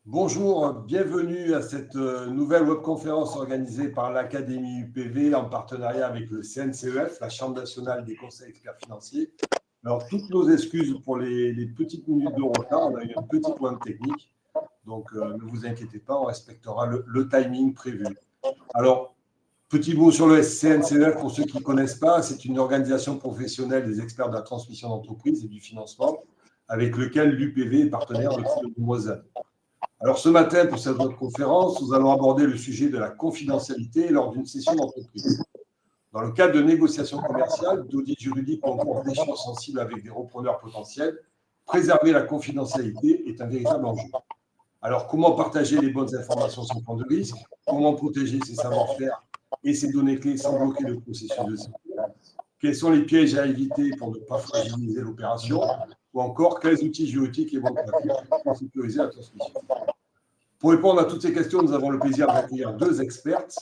Bonjour, bienvenue à cette nouvelle webconférence organisée par l'Académie UPV en partenariat avec le CNCEF, la Chambre nationale des conseils experts financiers. Alors, toutes nos excuses pour les petites minutes de retard, on a eu un petit problème technique, donc ne vous inquiétez pas, on respectera le timing prévu. Alors, petit mot sur le CNCEF, pour ceux qui ne connaissent pas, c'est une organisation professionnelle des experts de la transmission d'entreprise et du financement, avec lequel l'UPV est partenaire depuis de nombreuses années. Alors, ce matin, pour cette conférence, nous allons aborder le sujet de la confidentialité lors d'une session d'entreprise. Dans le cadre de négociations commerciales, d'audits juridiques ou encore d'échanges sensibles avec des repreneurs potentiels, préserver la confidentialité est un véritable enjeu. Alors, comment partager les bonnes informations sans prendre de risque? Comment protéger ses savoir-faire et ses données clés sans bloquer le processus de sécurité? Quels sont les pièges à éviter pour ne pas fragiliser l'opération? Ou encore, quels outils juridiques et bonnes pratiques pour sécuriser la transmission? Pour répondre à toutes ces questions, nous avons le plaisir d'accueillir deux expertes.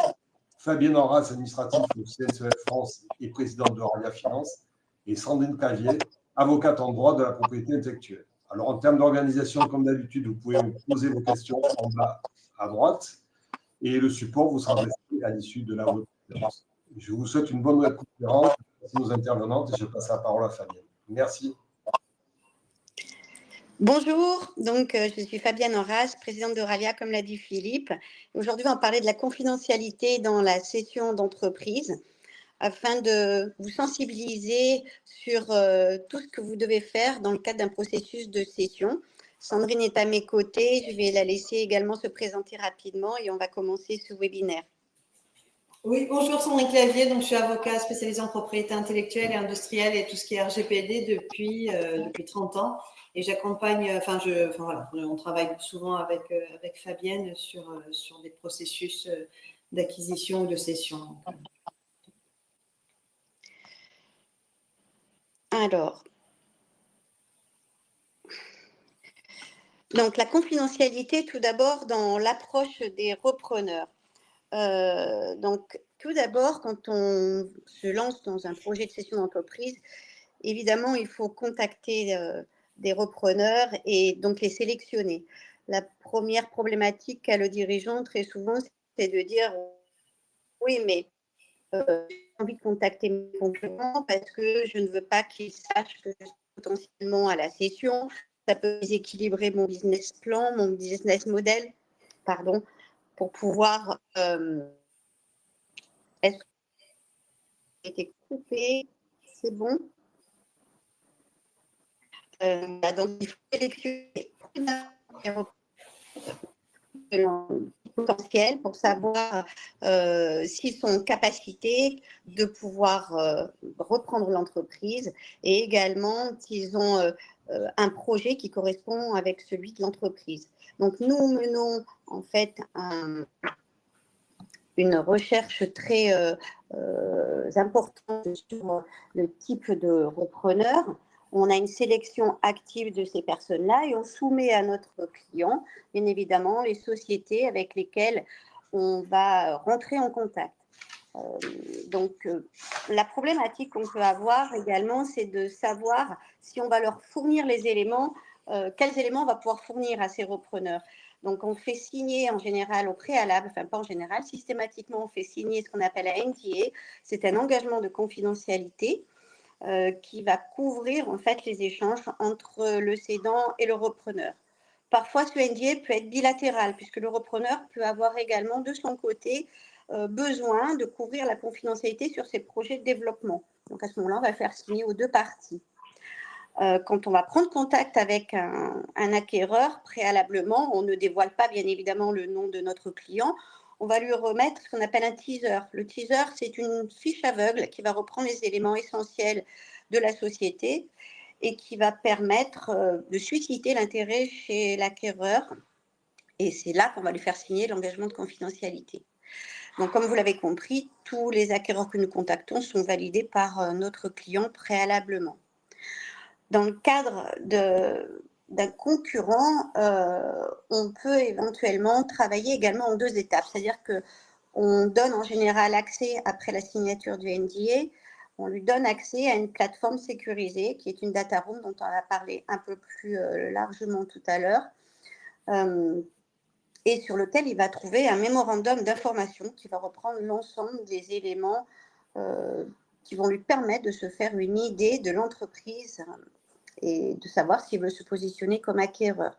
Fabienne Henras, administrative au CNCEF France et présidente de Oralia Finance, et Sandrine Cavier, avocate en droit de la propriété intellectuelle. Alors, en termes d'organisation, comme d'habitude, vous pouvez vous poser vos questions en bas à droite et le support vous sera resté à l'issue de la webconférence. Je vous souhaite une bonne webconférence. Merci nos intervenantes et je passe la parole à Fabienne. Merci. Bonjour, donc je suis Fabienne Henras, présidente d'Oralia, comme l'a dit Philippe. Aujourd'hui, on va parler de la confidentialité dans la cession d'entreprise afin de vous sensibiliser sur tout ce que vous devez faire dans le cadre d'un processus de cession. Sandrine est à mes côtés, je vais la laisser également se présenter rapidement et on va commencer ce webinaire. Oui, bonjour, Sandrine Clavier, donc je suis avocate spécialisée en propriété intellectuelle et industrielle et tout ce qui est RGPD depuis 30 ans. Et j'accompagne, voilà, on travaille souvent avec Fabienne sur des processus d'acquisition ou de cession. Alors, donc la confidentialité, tout d'abord, dans l'approche des repreneurs. Donc, tout d'abord, quand on se lance dans un projet de cession d'entreprise, évidemment, il faut contacter des repreneurs et donc les sélectionner. La première problématique qu'a le dirigeant très souvent, c'est de dire oui, mais j'ai envie de contacter mes concurrents parce que je ne veux pas qu'ils sachent que je suis potentiellement à la cession. Ça peut déséquilibrer mon business plan, mon business model, pour pouvoir. Est-ce que j'ai été coupé? C'est bon? Donc, il faut sélectionner potentiels pour savoir s'ils sont en capacité de pouvoir reprendre l'entreprise et également s'ils ont un projet qui correspond avec celui de l'entreprise. Donc, nous menons en fait une recherche très importante sur le type de repreneur. On a une sélection active de ces personnes-là et on soumet à notre client, bien évidemment, les sociétés avec lesquelles on va rentrer en contact. Donc, la problématique qu'on peut avoir également, c'est de savoir si on va leur fournir les éléments, quels éléments on va pouvoir fournir à ces repreneurs. Donc, on fait signer en général au préalable, enfin pas en général, systématiquement, on fait signer ce qu'on appelle un NDA. C'est un engagement de confidentialité qui va couvrir en fait les échanges entre le cédant et le repreneur. Parfois, ce NDA peut être bilatéral puisque le repreneur peut avoir également de son côté besoin de couvrir la confidentialité sur ses projets de développement. Donc, à ce moment-là, on va faire signer aux deux parties. Quand on va prendre contact avec un acquéreur, préalablement, on ne dévoile pas bien évidemment le nom de notre client, on va lui remettre ce qu'on appelle un teaser. Le teaser, c'est une fiche aveugle qui va reprendre les éléments essentiels de la société et qui va permettre de susciter l'intérêt chez l'acquéreur. Et c'est là qu'on va lui faire signer l'engagement de confidentialité. Donc, comme vous l'avez compris, tous les acquéreurs que nous contactons sont validés par notre client préalablement. Dans le cadre d'un concurrent, on peut éventuellement travailler également en deux étapes. C'est-à-dire qu'on donne en général accès après la signature du NDA on lui donne accès à une plateforme sécurisée qui est une data room dont on va parler un peu plus largement tout à l'heure, et sur lequel il va trouver un mémorandum d'information qui va reprendre l'ensemble des éléments qui vont lui permettre de se faire une idée de l'entreprise et de savoir s'il veut se positionner comme acquéreur.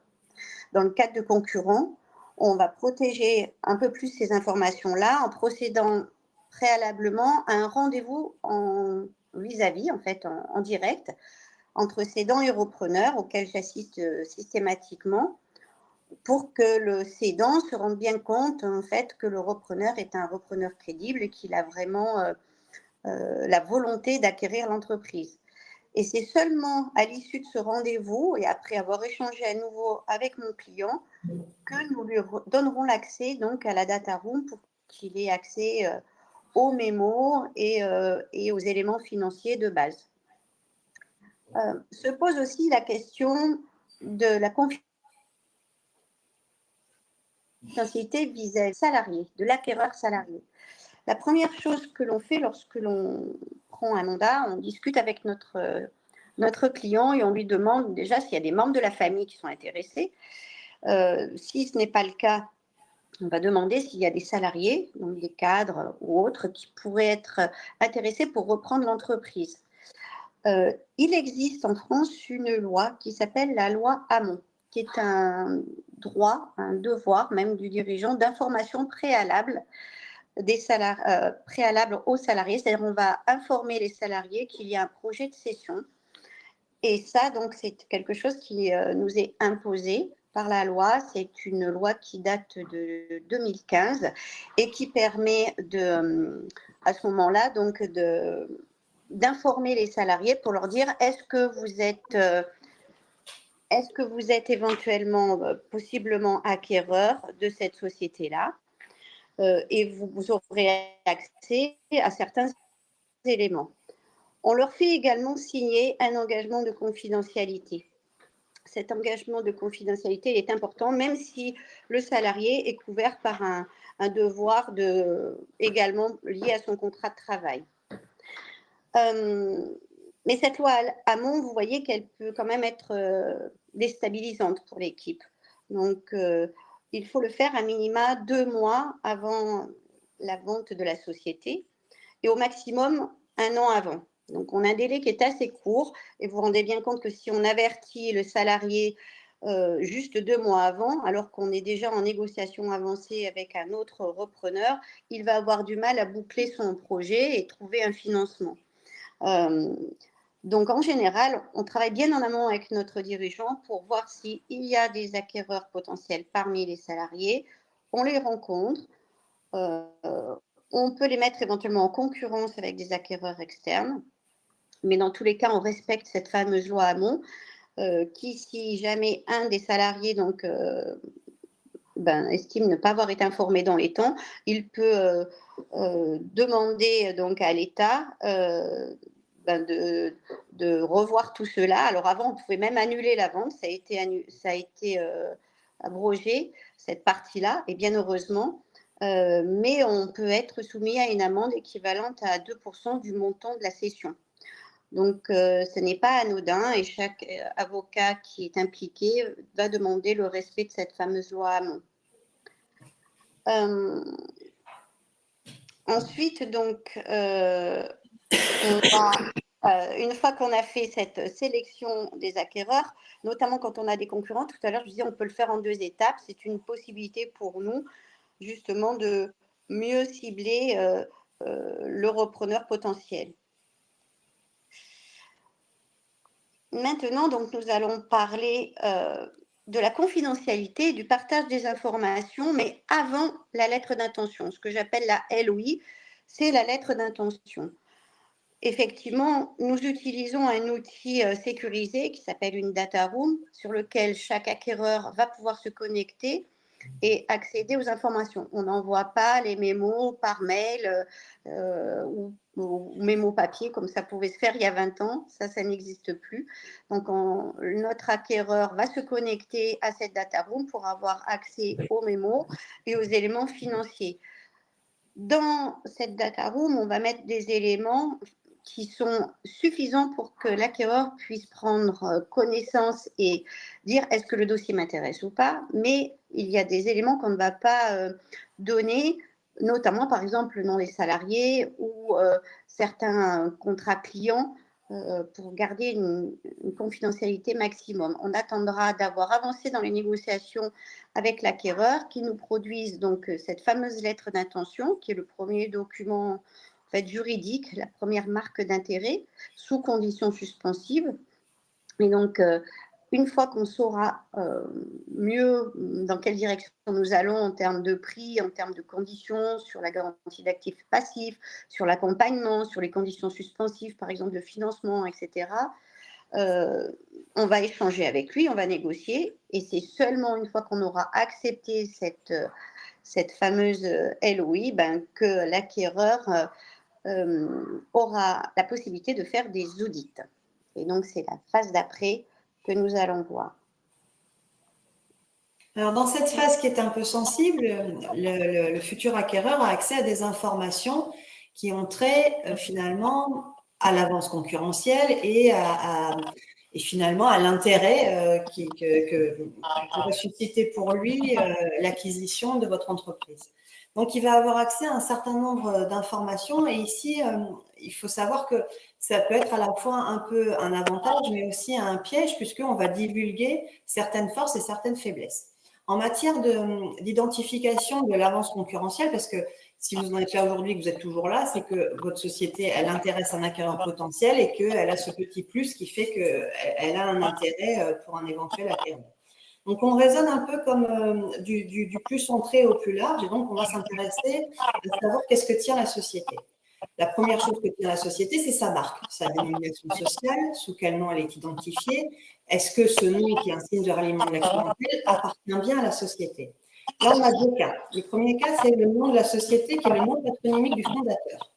Dans le cadre de concurrents, on va protéger un peu plus ces informations-là en procédant préalablement à un rendez-vous en vis-à-vis, en fait, en direct, entre cédant et repreneur, auquel j'assiste systématiquement, pour que le cédant se rende bien compte, en fait, que le repreneur est un repreneur crédible et qu'il a vraiment la volonté d'acquérir l'entreprise. Et c'est seulement à l'issue de ce rendez-vous et après avoir échangé à nouveau avec mon client que nous lui donnerons l'accès donc à la data room pour qu'il ait accès aux mémos et aux éléments financiers de base. Se pose aussi la question de la confidentialité vis-à-vis du salarié, de l'acquéreur salarié. La première chose que l'on fait lorsque l'on prend un mandat, on discute avec notre client et on lui demande déjà s'il y a des membres de la famille qui sont intéressés. Si ce n'est pas le cas, on va demander s'il y a des salariés, donc des cadres ou autres, qui pourraient être intéressés pour reprendre l'entreprise. Il existe en France une loi qui s'appelle la loi Hamon, qui est un droit, un devoir même du dirigeant d'information préalable préalable aux salariés, c'est-à-dire on va informer les salariés qu'il y a un projet de cession. Et ça, donc, c'est quelque chose qui nous est imposé par la loi. C'est une loi qui date de 2015 et qui permet à ce moment-là, donc, d'informer les salariés pour leur dire est-ce que vous êtes éventuellement, possiblement acquéreur de cette société-là. Et vous aurez accès à certains éléments. On leur fait également signer un engagement de confidentialité. Cet engagement de confidentialité est important, même si le salarié est couvert par un devoir également lié à son contrat de travail. Mais cette loi Hamon, vous voyez qu'elle peut quand même être déstabilisante pour l'équipe. Donc, il faut le faire à minima 2 mois avant la vente de la société et au maximum 1 an avant. Donc, on a un délai qui est assez court et vous vous rendez bien compte que si on avertit le salarié juste 2 mois avant, alors qu'on est déjà en négociation avancée avec un autre repreneur, il va avoir du mal à boucler son projet et trouver un financement. Donc, en général, on travaille bien en amont avec notre dirigeant pour voir s'il y a des acquéreurs potentiels parmi les salariés. On les rencontre. On peut les mettre éventuellement en concurrence avec des acquéreurs externes. Mais dans tous les cas, on respecte cette fameuse loi Hamon qui, si jamais un des salariés donc, estime ne pas avoir été informé dans les temps, il peut demander donc, à l'État de revoir tout cela. Alors avant, on pouvait même annuler la vente, ça a été abrogé, cette partie-là, et bien heureusement, mais on peut être soumis à une amende équivalente à 2% du montant de la cession. Donc, ce n'est pas anodin et chaque avocat qui est impliqué va demander le respect de cette fameuse loi Hamon. Ensuite, donc, une fois qu'on a fait cette sélection des acquéreurs, notamment quand on a des concurrents, tout à l'heure je disais on peut le faire en 2 étapes, c'est une possibilité pour nous justement de mieux cibler le repreneur potentiel. Maintenant, donc, nous allons parler de la confidentialité et du partage des informations, mais avant la lettre d'intention, ce que j'appelle la LOI, c'est la lettre d'intention. Effectivement, nous utilisons un outil sécurisé qui s'appelle une data room, sur lequel chaque acquéreur va pouvoir se connecter et accéder aux informations. On n'envoie pas les mémos par mail ou mémos papier comme ça pouvait se faire il y a 20 ans. Ça n'existe plus. Donc, notre acquéreur va se connecter à cette data room pour avoir accès aux mémos et aux éléments financiers. Dans cette data room, on va mettre des éléments qui sont suffisants pour que l'acquéreur puisse prendre connaissance et dire est-ce que le dossier m'intéresse ou pas, mais il y a des éléments qu'on ne va pas donner, notamment par exemple le nom des salariés ou certains contrats clients pour garder une confidentialité maximum. On attendra d'avoir avancé dans les négociations avec l'acquéreur qui nous produise donc cette fameuse lettre d'intention qui est le premier document en fait, juridique, la première marque d'intérêt sous conditions suspensives. Et donc, une fois qu'on saura mieux dans quelle direction nous allons en termes de prix, en termes de conditions, sur la garantie d'actifs passifs, sur l'accompagnement, sur les conditions suspensives, par exemple de financement, etc., on va échanger avec lui, on va négocier, et c'est seulement une fois qu'on aura accepté cette fameuse LOI que l'acquéreur aura la possibilité de faire des audits. Et donc, c'est la phase d'après que nous allons voir. Alors, dans cette phase qui est un peu sensible, le futur acquéreur a accès à des informations qui ont trait finalement à l'avance concurrentielle et finalement à l'intérêt que pourrait susciter pour lui l'acquisition de votre entreprise. Donc, il va avoir accès à un certain nombre d'informations et ici, il faut savoir que ça peut être à la fois un peu un avantage, mais aussi un piège puisqu'on va divulguer certaines forces et certaines faiblesses. En matière d'identification de l'avance concurrentielle, parce que si vous en êtes là aujourd'hui, que vous êtes toujours là, c'est que votre société, elle intéresse un acquéreur potentiel et qu'elle a ce petit plus qui fait qu'elle a un intérêt pour un éventuel acquéreur. Donc, on raisonne un peu comme du plus centré au plus large et donc on va s'intéresser à savoir qu'est-ce que tient la société. La première chose que tient la société, c'est sa marque, sa dénomination sociale, sous quel nom elle est identifiée. Est-ce que ce nom, qui est un signe de ralliement de la clientèle, appartient bien à la société? Là, on a deux cas. Le premier cas, c'est le nom de la société qui est le nom patronymique du fondateur.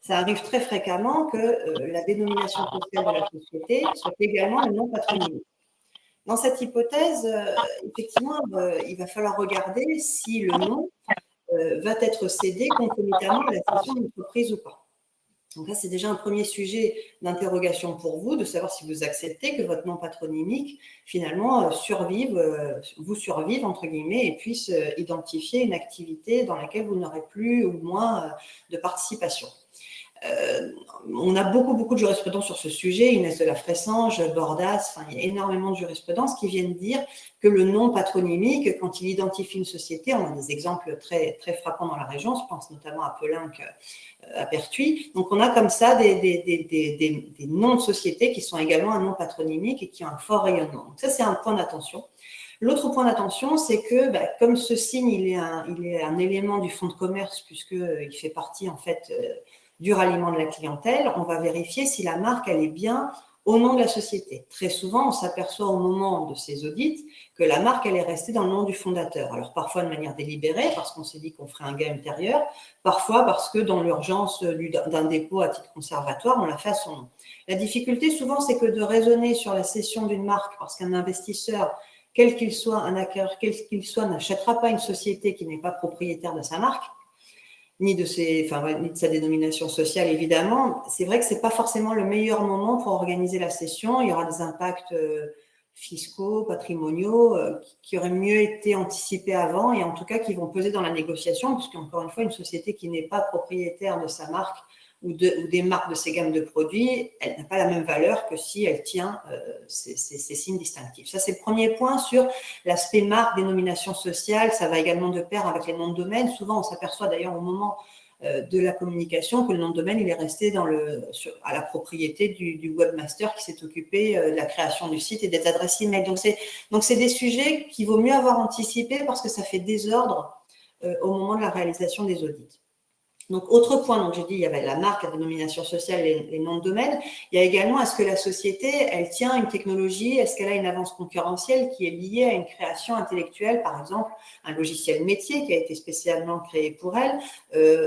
Ça arrive très fréquemment que la dénomination sociale de la société soit également le nom patronymique. Dans cette hypothèse, effectivement, il va falloir regarder si le nom va être cédé concomitamment à la cession d'entreprise ou pas. Donc là, c'est déjà un premier sujet d'interrogation pour vous, de savoir si vous acceptez que votre nom patronymique, finalement, vous survive, entre guillemets, et puisse identifier une activité dans laquelle vous n'aurez plus ou moins de participation. On a beaucoup de jurisprudence sur ce sujet, Inès de la Fressange, Bordas, il y a énormément de jurisprudence qui viennent dire que le nom patronymique, quand il identifie une société, on a des exemples très frappants dans la région, je pense notamment à Pelinck, à Pertuis. Donc, on a comme ça des noms de sociétés qui sont également un nom patronymique et qui ont un fort rayonnement. Donc, ça, c'est un point d'attention. L'autre point d'attention, c'est que comme ce signe, il est un élément du fonds de commerce puisqu'il fait partie, en fait, du ralliement de la clientèle, on va vérifier si la marque, elle est bien au nom de la société. Très souvent, on s'aperçoit au moment de ces audits que la marque, elle est restée dans le nom du fondateur. Alors, parfois de manière délibérée, parce qu'on s'est dit qu'on ferait un gain ultérieur, parfois parce que dans l'urgence d'un dépôt à titre conservatoire, on l'a fait à son nom. La difficulté, souvent, c'est que de raisonner sur la cession d'une marque, parce qu'un investisseur, quel qu'il soit, un acquéreur, quel qu'il soit, n'achètera pas une société qui n'est pas propriétaire de sa marque, ni de sa dénomination sociale, évidemment. C'est vrai que ce n'est pas forcément le meilleur moment pour organiser la cession. Il y aura des impacts fiscaux, patrimoniaux, qui auraient mieux été anticipés avant et en tout cas qui vont peser dans la négociation, puisqu'encore une fois, une société qui n'est pas propriétaire de sa marque ou des marques de ses gammes de produits, elle n'a pas la même valeur que si elle tient ces signes distinctifs. Ça, c'est le premier point sur l'aspect marque, dénomination sociale. Ça va également de pair avec les noms de domaine. Souvent, on s'aperçoit d'ailleurs au moment de la communication que le nom de domaine, il est resté à la propriété du webmaster qui s'est occupé de la création du site et des adresses email. Donc, c'est des sujets qu'il vaut mieux avoir anticipés parce que ça fait désordre au moment de la réalisation des audits. Donc, autre point, donc j'ai dit, il y avait la marque, la dénomination sociale, les noms de domaine. Il y a également, est-ce que la société, elle tient une technologie, est-ce qu'elle a une avance concurrentielle qui est liée à une création intellectuelle, par exemple, un logiciel métier qui a été spécialement créé pour elle,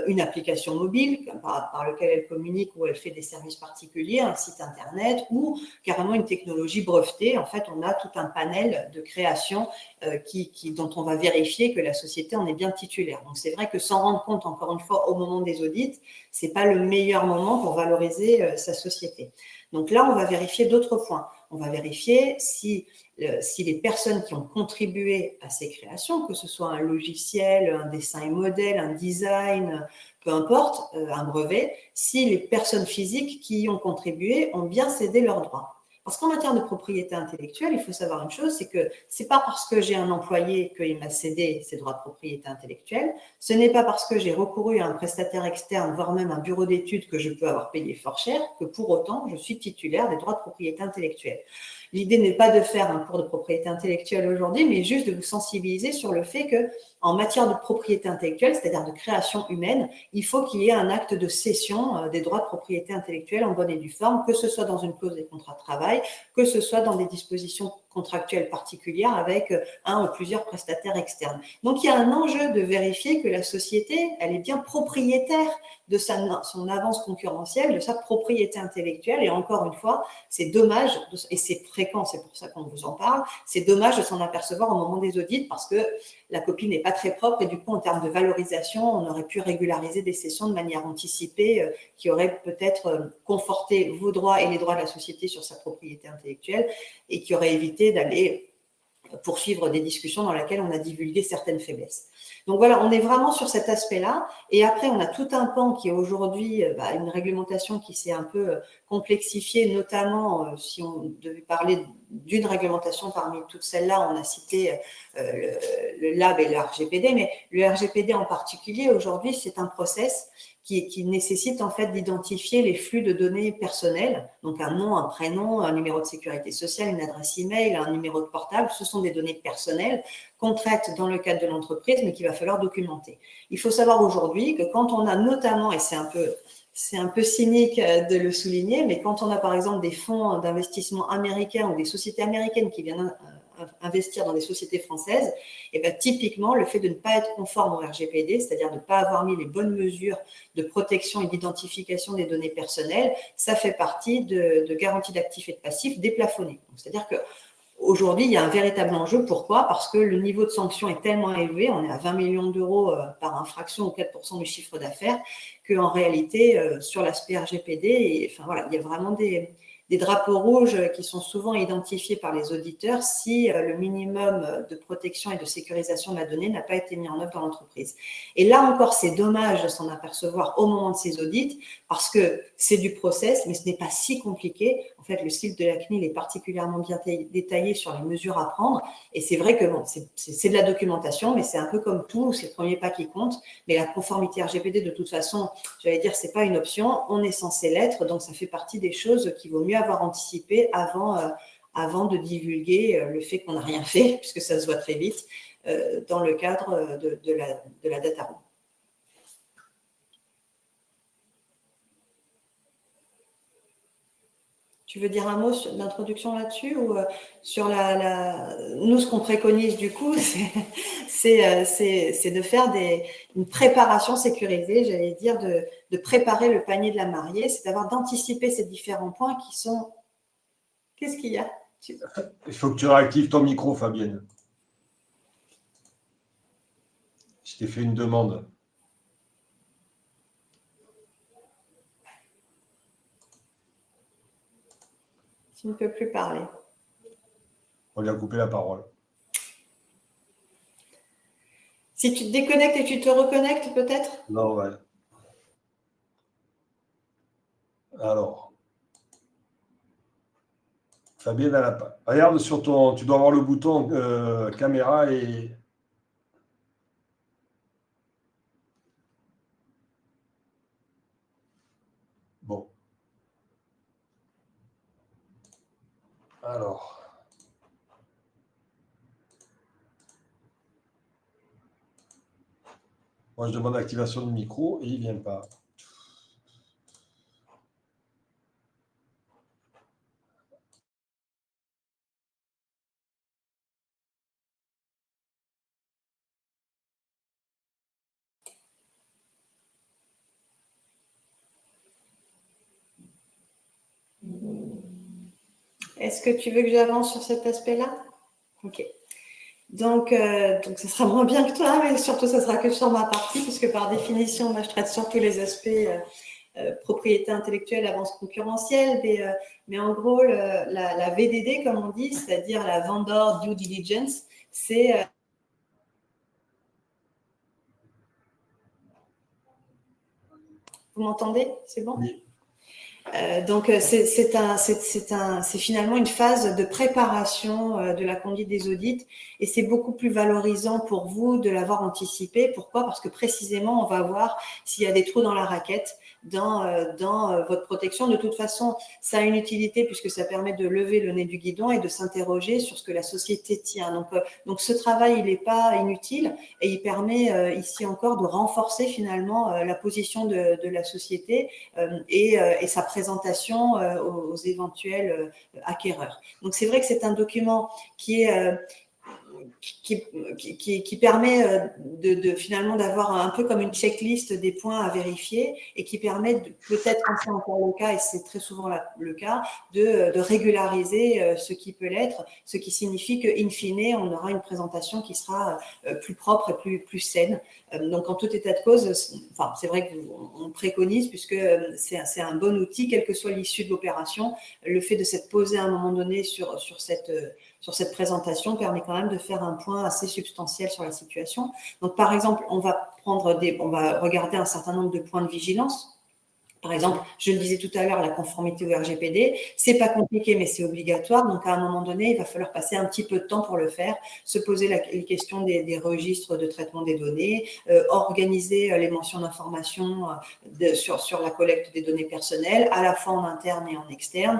une application mobile par lequel elle communique ou elle fait des services particuliers, un site internet ou carrément une technologie brevetée. En fait, on a tout un panel de création dont on va vérifier que la société en est bien titulaire. Donc, c'est vrai que sans rendre compte, encore une fois, au moment moment des audits, ce n'est pas le meilleur moment pour valoriser sa société. Donc là, on va vérifier d'autres points. On va vérifier si les personnes qui ont contribué à ces créations, que ce soit un logiciel, un dessin et modèle, un design, peu importe, un brevet, si les personnes physiques qui y ont contribué ont bien cédé leurs droits. Parce qu'en matière de propriété intellectuelle, il faut savoir une chose, c'est que ce n'est pas parce que j'ai un employé qu'il m'a cédé ses droits de propriété intellectuelle, ce n'est pas parce que j'ai recouru à un prestataire externe, voire même un bureau d'études que je peux avoir payé fort cher, que pour autant, je suis titulaire des droits de propriété intellectuelle. L'idée n'est pas de faire un cours de propriété intellectuelle aujourd'hui, mais juste de vous sensibiliser sur le fait que, en matière de propriété intellectuelle, c'est-à-dire de création humaine, il faut qu'il y ait un acte de cession des droits de propriété intellectuelle en bonne et due forme, que ce soit dans une clause des contrats de travail, que ce soit dans des dispositions contractuelles particulières avec un ou plusieurs prestataires externes. Donc, il y a un enjeu de vérifier que la société, elle est bien propriétaire de son avance concurrentielle, de sa propriété intellectuelle. Et encore une fois, c'est dommage, et c'est fréquent, c'est pour ça qu'on vous en parle, c'est dommage de s'en apercevoir au moment des audits parce que la copie n'est pas très propre et du coup, en termes de valorisation, on aurait pu régulariser des cessions de manière anticipée qui aurait peut-être conforté vos droits et les droits de la société sur sa propriété intellectuelle et qui aurait évité d'aller poursuivre des discussions dans lesquelles on a divulgué certaines faiblesses. Donc voilà, on est vraiment sur cet aspect-là. Et après, on a tout un pan qui est aujourd'hui une réglementation qui s'est un peu complexifiée, notamment si on devait parler d'une réglementation parmi toutes celles-là, on a cité le LAB et le RGPD, mais le RGPD en particulier, aujourd'hui, c'est un process qui nécessite en fait d'identifier les flux de données personnelles, donc un nom, un prénom, un numéro de sécurité sociale, une adresse email, un numéro de portable, ce sont des données personnelles qu'on traite dans le cadre de l'entreprise, mais qu'il va falloir documenter. Il faut savoir aujourd'hui que quand on a notamment, et c'est un peu cynique de le souligner, mais quand on a par exemple des fonds d'investissement américains ou des sociétés américaines qui viennent investir dans des sociétés françaises, et bien typiquement le fait de ne pas être conforme au RGPD, c'est-à-dire de ne pas avoir mis les bonnes mesures de protection et d'identification des données personnelles, ça fait partie de garanties d'actifs et de passifs déplafonnés. C'est-à-dire que aujourd'hui, il y a un véritable enjeu. Pourquoi? Parce que le niveau de sanction est tellement élevé, on est à 20 millions d'euros par infraction ou 4% du chiffre d'affaires, qu'en réalité, sur l'aspect RGPD, il y a vraiment des drapeaux rouges qui sont souvent identifiés par les auditeurs si le minimum de protection et de sécurisation de la donnée n'a pas été mis en œuvre dans l'entreprise. Et là encore, c'est dommage de s'en apercevoir au moment de ces audits parce que c'est du process, mais ce n'est pas si compliqué. En fait, le site de la CNIL est particulièrement bien détaillé sur les mesures à prendre. Et c'est vrai que bon, c'est de la documentation, mais c'est un peu comme tout, c'est le premier pas qui compte. Mais la conformité RGPD, de toute façon, j'allais dire, c'est pas une option. On est censé l'être, donc ça fait partie des choses qu'il vaut mieux avoir anticipé avant de divulguer le fait qu'on n'a rien fait, puisque ça se voit très vite, dans le cadre de la data room. Tu veux dire un mot d'introduction là-dessus ou sur nous, ce qu'on préconise du coup, c'est de faire une préparation sécurisée, j'allais dire, de préparer le panier de la mariée, c'est d'anticiper ces différents points qui sont… Qu'est-ce qu'il y a? Il faut que tu réactives ton micro, Fabienne. Je t'ai fait une demande. Tu ne peux plus parler. On lui a coupé la parole. Si tu te déconnectes et tu te reconnectes, peut-être? Non, ouais. Alors. Fabienne, regarde sur ton… Tu dois avoir le bouton caméra et… Bon. Alors. Moi, je demande l'activation du micro et il ne vient pas. Est-ce que tu veux que j'avance sur cet aspect-là? Ok. Donc, ce sera moins bien que toi, mais surtout, ça sera que sur ma partie, puisque par définition, moi, je traite surtout les aspects propriété intellectuelle, avance concurrentielle, mais en gros, la VDD, comme on dit, c'est-à-dire la vendor due diligence, c'est… Vous m'entendez? C'est bon? Oui. Donc, c'est finalement une phase de préparation de la conduite des audits et c'est beaucoup plus valorisant pour vous de l'avoir anticipé. Pourquoi? Parce que précisément, on va voir s'il y a des trous dans la raquette, dans votre protection. De toute façon, ça a une utilité puisque ça permet de lever le nez du guidon et de s'interroger sur ce que la société tient. Donc ce travail, il n'est pas inutile et il permet ici encore de renforcer finalement la position de la société et sa présentation aux éventuels acquéreurs. Donc c'est vrai que c'est un document qui permet finalement d'avoir un peu comme une checklist des points à vérifier et qui permet peut-être, quand c'est encore le cas, et c'est très souvent le cas, de régulariser ce qui peut l'être, ce qui signifie qu'in fine, on aura une présentation qui sera plus propre et plus saine. Donc, en tout état de cause, c'est vrai qu'on préconise, puisque c'est un bon outil, quelle que soit l'issue de l'opération, le fait de s'être posé à un moment donné sur cette présentation permet quand même de faire un point assez substantiel sur la situation. Donc, par exemple, on va regarder un certain nombre de points de vigilance. Par exemple, je le disais tout à l'heure, la conformité au RGPD, c'est pas compliqué, mais c'est obligatoire. Donc, à un moment donné, il va falloir passer un petit peu de temps pour le faire, se poser les questions des registres de traitement des données, organiser les mentions d'information sur la collecte des données personnelles, à la fois en interne et en externe,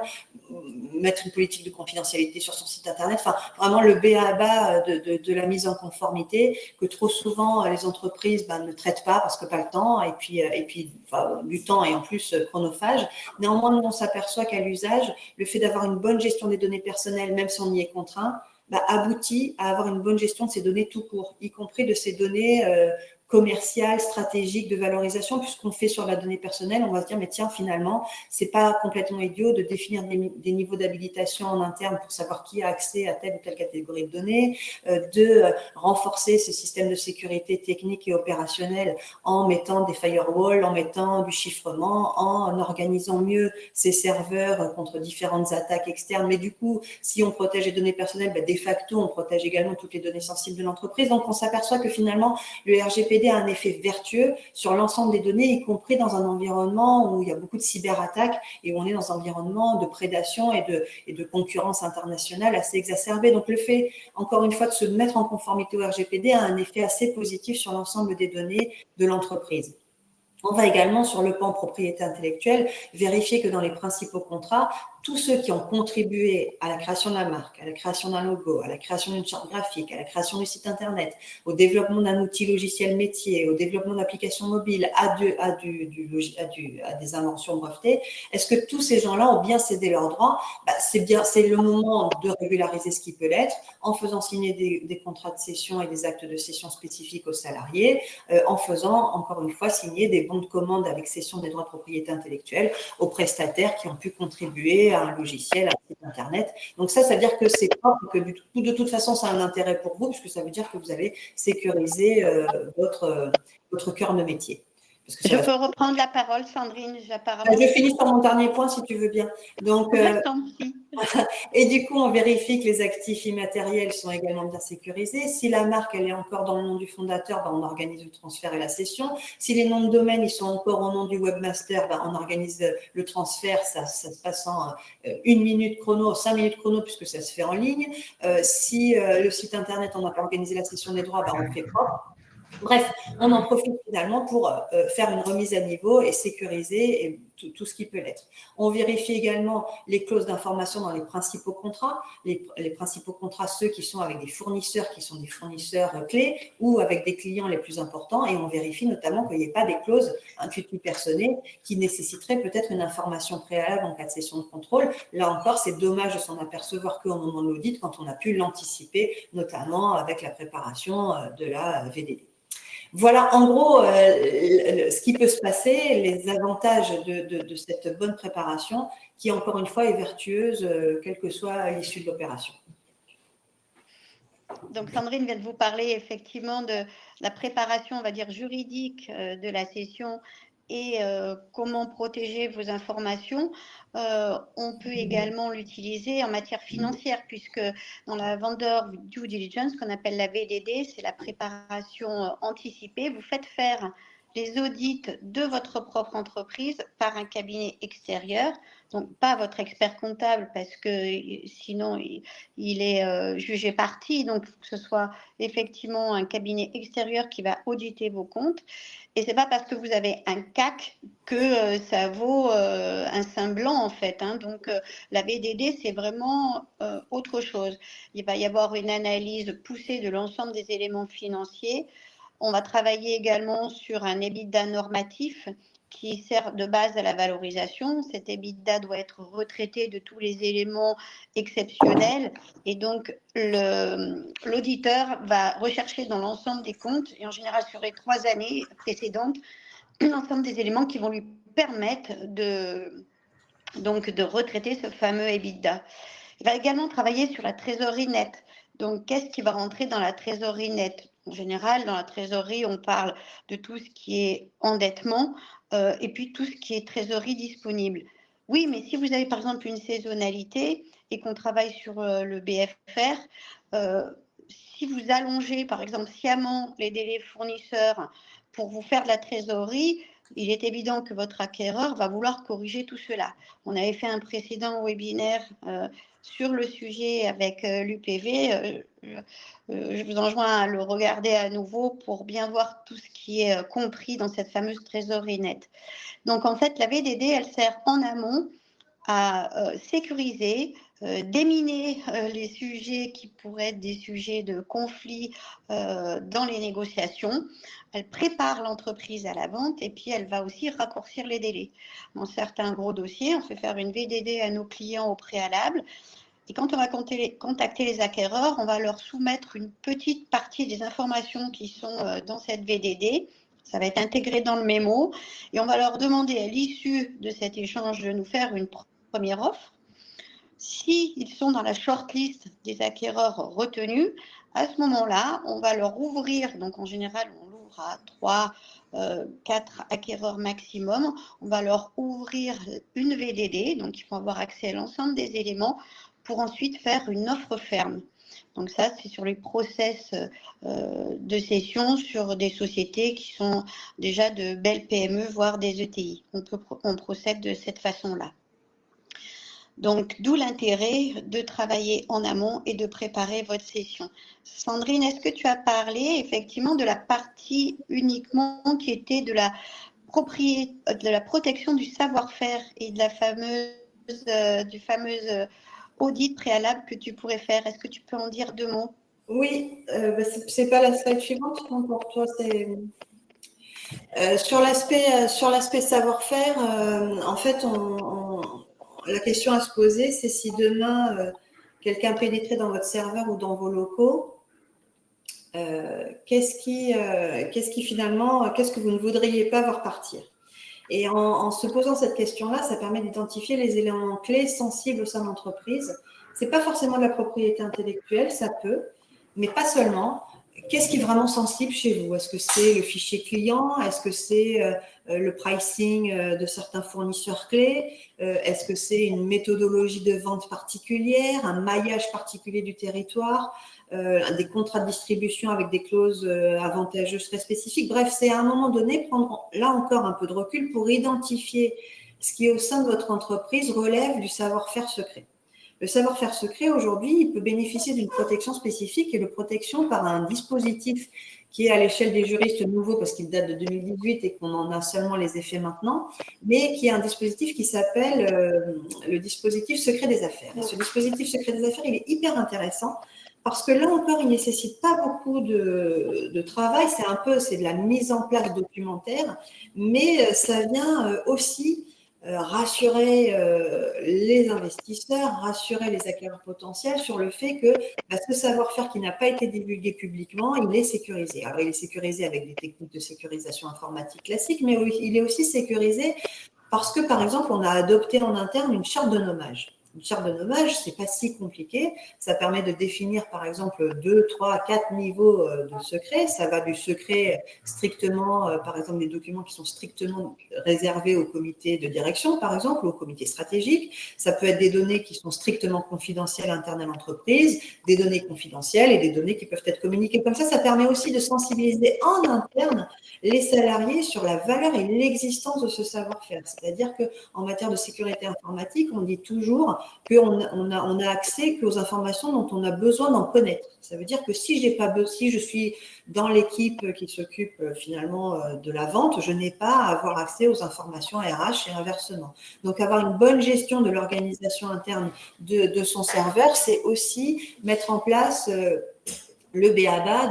mettre une politique de confidentialité sur son site internet. Enfin, vraiment le b.a.-ba de la mise en conformité que trop souvent les entreprises ne traitent pas parce que pas le temps et puis du temps et en plus chronophage. Néanmoins, on s'aperçoit qu'à l'usage, le fait d'avoir une bonne gestion des données personnelles, même si on y est contraint, aboutit à avoir une bonne gestion de ces données tout court, y compris de ces données commerciales, stratégiques, de valorisation, puisqu'on fait sur la donnée personnelle, on va se dire, mais tiens, finalement, c'est pas complètement idiot de définir des niveaux d'habilitation en interne pour savoir qui a accès à telle ou telle catégorie de données, de renforcer ce système de sécurité technique et opérationnel en mettant des firewalls, en mettant du chiffrement, en organisant mieux ces serveurs contre différentes attaques externes. Mais du coup, si on protège les données personnelles, de facto, on protège également toutes les données sensibles de l'entreprise. Donc, on s'aperçoit que finalement, le RGPD a un effet vertueux sur l'ensemble des données, y compris dans un environnement où il y a beaucoup de cyberattaques et où on est dans un environnement de prédation et de concurrence internationale assez exacerbée. Donc, le fait, encore une fois, de se mettre en conformité au RGPD a un effet assez positif sur l'ensemble des données de l'entreprise. On va également, sur le pan propriété intellectuelle, vérifier que dans les principaux contrats, tous ceux qui ont contribué à la création de la marque, à la création d'un logo, à la création d'une charte graphique, à la création du site internet, au développement d'un outil logiciel métier, au développement d'applications mobiles, à des inventions brevetées, est-ce que tous ces gens-là ont bien cédé leurs droits? C'est le moment de régulariser ce qui peut l'être en faisant signer des contrats de cession et des actes de cession spécifiques aux salariés, en faisant, encore une fois, signer des bons de commande avec cession des droits de propriété intellectuelle aux prestataires qui ont pu contribuer à un logiciel, à un site internet. Donc ça veut dire que c'est propre, que de toute façon, ça a un intérêt pour vous, puisque ça veut dire que vous avez sécurisé votre cœur de métier. Je peux reprendre la parole, Sandrine, Je finis sur mon dernier point, si tu veux bien. Donc, et du coup, on vérifie que les actifs immatériels sont également bien sécurisés. Si la marque elle est encore dans le nom du fondateur, on organise le transfert et la cession. Si les noms de domaine ils sont encore au nom du webmaster, on organise le transfert. Ça se passe en 1 minute chrono, 5 minutes chrono, puisque ça se fait en ligne. Si le site internet, on n'a pas organisé la cession des droits, on le fait propre. Bref, on en profite finalement pour faire une remise à niveau et sécuriser tout ce qui peut l'être. On vérifie également les clauses d'information dans les principaux contrats. Les principaux contrats, ceux qui sont avec des fournisseurs qui sont des fournisseurs clés ou avec des clients les plus importants. Et on vérifie notamment qu'il n'y ait pas des clauses intuitu personnées qui nécessiteraient peut-être une information préalable en cas de cession de contrôle. Là encore, c'est dommage de s'en apercevoir qu'au moment de l'audit, quand on a pu l'anticiper, notamment avec la préparation de la VDD. Voilà, en gros, ce qui peut se passer, les avantages de cette bonne préparation qui, encore une fois, est vertueuse, quelle que soit l'issue de l'opération. Donc, Sandrine vient de vous parler effectivement de la préparation, on va dire, juridique de la session et comment protéger vos informations. On peut également l'utiliser en matière financière, puisque dans la vendor due diligence, qu'on appelle la VDD, c'est la préparation anticipée. Vous faites faire les audits de votre propre entreprise par un cabinet extérieur, donc pas votre expert comptable, parce que sinon il est jugé partie, donc il faut que ce soit effectivement un cabinet extérieur qui va auditer vos comptes. Et c'est pas parce que vous avez un CAC que ça vaut un saint blanc en fait. Donc la VDD, c'est vraiment autre chose. Il va y avoir une analyse poussée de l'ensemble des éléments financiers. On va travailler également sur un EBITDA normatif qui sert de base à la valorisation. Cet EBITDA doit être retraité de tous les éléments exceptionnels et donc l'auditeur va rechercher dans l'ensemble des comptes et en général sur les 3 années précédentes l'ensemble des éléments qui vont lui permettre de retraiter ce fameux EBITDA. Il va également travailler sur la trésorerie nette. Donc, qu'est-ce qui va rentrer dans la trésorerie nette? En général, dans la trésorerie, on parle de tout ce qui est endettement et puis tout ce qui est trésorerie disponible. Oui, mais si vous avez par exemple une saisonnalité et qu'on travaille sur le BFR, si vous allongez par exemple sciemment les délais fournisseurs pour vous faire de la trésorerie, il est évident que votre acquéreur va vouloir corriger tout cela. On avait fait un précédent webinaire sur le sujet avec l'UPV. Je vous enjoins à le regarder à nouveau pour bien voir tout ce qui est compris dans cette fameuse trésorerie nette. Donc, en fait, la VDD, elle sert en amont à sécuriser, déminer les sujets qui pourraient être des sujets de conflit dans les négociations. Elle prépare l'entreprise à la vente et puis elle va aussi raccourcir les délais. Dans certains gros dossiers, on fait faire une VDD à nos clients au préalable. Et quand on va contacter les acquéreurs, on va leur soumettre une petite partie des informations qui sont dans cette VDD. Ça va être intégré dans le mémo et on va leur demander à l'issue de cet échange de nous faire une première offre. S'ils sont dans la shortlist des acquéreurs retenus, à ce moment-là, on va leur ouvrir, donc en général, on l'ouvre à 3, 4 acquéreurs maximum, on va leur ouvrir une VDD, donc ils vont avoir accès à l'ensemble des éléments pour ensuite faire une offre ferme. Donc ça, c'est sur les process de cession sur des sociétés qui sont déjà de belles PME, voire des ETI. On procède de cette façon-là. Donc, d'où l'intérêt de travailler en amont et de préparer votre session. Sandrine, est-ce que tu as parlé effectivement de la partie uniquement qui était de la protection du savoir-faire et de la fameuse audit préalable que tu pourrais faire? Est-ce que tu peux en dire 2 mots? Oui, c'est pas la slide suivante, pour toi, c'est… sur l'aspect savoir-faire, en fait, la question à se poser, c'est si demain, quelqu'un pénétrait dans votre serveur ou dans vos locaux, qu'est-ce que vous ne voudriez pas voir partir? Et en se posant cette question-là, ça permet d'identifier les éléments clés sensibles au sein de l'entreprise. Ce n'est pas forcément de la propriété intellectuelle, ça peut, mais pas seulement. Qu'est-ce qui est vraiment sensible chez vous? Est-ce que c'est le fichier client? Est-ce que c'est le pricing de certains fournisseurs clés? Est-ce que c'est une méthodologie de vente particulière, un maillage particulier du territoire, des contrats de distribution avec des clauses avantageuses très spécifiques? Bref, c'est à un moment donné prendre là encore un peu de recul pour identifier ce qui au sein de votre entreprise relève du savoir-faire secret. Le savoir-faire secret, aujourd'hui, il peut bénéficier d'une protection spécifique et de protection par un dispositif qui est à l'échelle des juristes nouveau parce qu'il date de 2018 et qu'on en a seulement les effets maintenant, mais qui est un dispositif qui s'appelle le dispositif secret des affaires. Et ce dispositif secret des affaires, il est hyper intéressant parce que là encore, il ne nécessite pas beaucoup de travail, c'est de la mise en place documentaire, mais ça vient aussi rassurer les investisseurs, rassurer les acquéreurs potentiels sur le fait que ce savoir-faire qui n'a pas été divulgué publiquement, il est sécurisé. Alors, il est sécurisé avec des techniques de sécurisation informatique classiques, mais il est aussi sécurisé parce que, par exemple, on a adopté en interne une charte de nommage. une charte de nommage, c'est pas si compliqué. Ça permet de définir, par exemple, 2, 3, 4 niveaux de secret. Ça va du secret strictement, par exemple, des documents qui sont strictement réservés au comité de direction, par exemple, ou au comité stratégique. Ça peut être des données qui sont strictement confidentielles internes à l'entreprise, des données confidentielles et des données qui peuvent être communiquées. Comme ça permet aussi de sensibiliser en interne les salariés sur la valeur et l'existence de ce savoir-faire. C'est-à-dire qu'en matière de sécurité informatique, on dit toujours qu'on a accès qu'aux informations dont on a besoin d'en connaître. Ça veut dire que si je suis dans l'équipe qui s'occupe finalement de la vente, je n'ai pas à avoir accès aux informations RH et inversement. Donc, avoir une bonne gestion de l'organisation interne de son serveur, c'est aussi mettre en place le b.a.-ba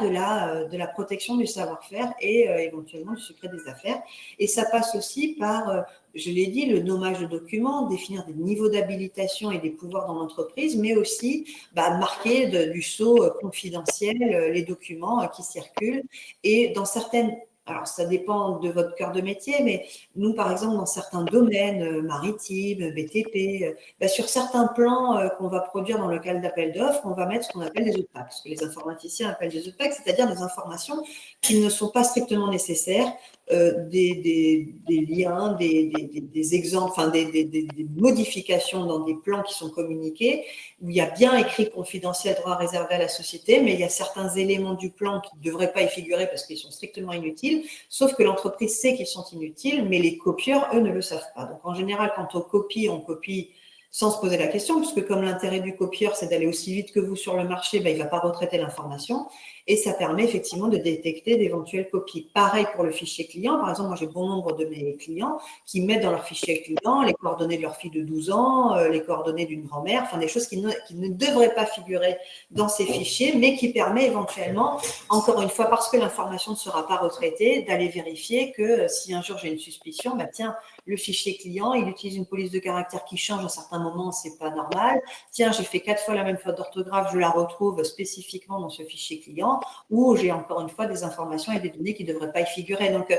de la protection du savoir-faire et éventuellement du secret des affaires. Et ça passe aussi par, je l'ai dit, le nommage de documents, définir des niveaux d'habilitation et des pouvoirs dans l'entreprise, mais aussi marquer du sceau confidentiel les documents qui circulent. Et dans certaines... Alors, ça dépend de votre cœur de métier, mais nous, par exemple, dans certains domaines maritimes, BTP, sur certains plans qu'on va produire dans le cadre d'appel d'offres, on va mettre ce qu'on appelle des OPAC, ce que les informaticiens appellent des OPAC, c'est-à-dire des informations qui ne sont pas strictement nécessaires, des liens, des exemples, enfin des modifications dans des plans qui sont communiqués, où il y a bien écrit confidentiel, droit réservé à la société, mais il y a certains éléments du plan qui ne devraient pas y figurer parce qu'ils sont strictement inutiles, sauf que l'entreprise sait qu'ils sont inutiles, mais les copieurs, eux, ne le savent pas. Donc, en général, quand on copie sans se poser la question, puisque comme l'intérêt du copieur, c'est d'aller aussi vite que vous sur le marché, il ne va pas retraiter l'information. Et ça permet effectivement de détecter d'éventuelles copies. Pareil pour le fichier client. Par exemple, moi, j'ai bon nombre de mes clients qui mettent dans leur fichier client les coordonnées de leur fille de 12 ans, les coordonnées d'une grand-mère, enfin des choses qui ne devraient pas figurer dans ces fichiers, mais qui permet éventuellement, encore une fois, parce que l'information ne sera pas retraitée, d'aller vérifier que si un jour j'ai une suspicion, tiens, le fichier client, il utilise une police de caractère qui change à certains moments, c'est pas normal. Tiens, j'ai fait 4 fois la même faute d'orthographe, je la retrouve spécifiquement dans ce fichier client, où j'ai encore une fois des informations et des données qui ne devraient pas y figurer. Donc,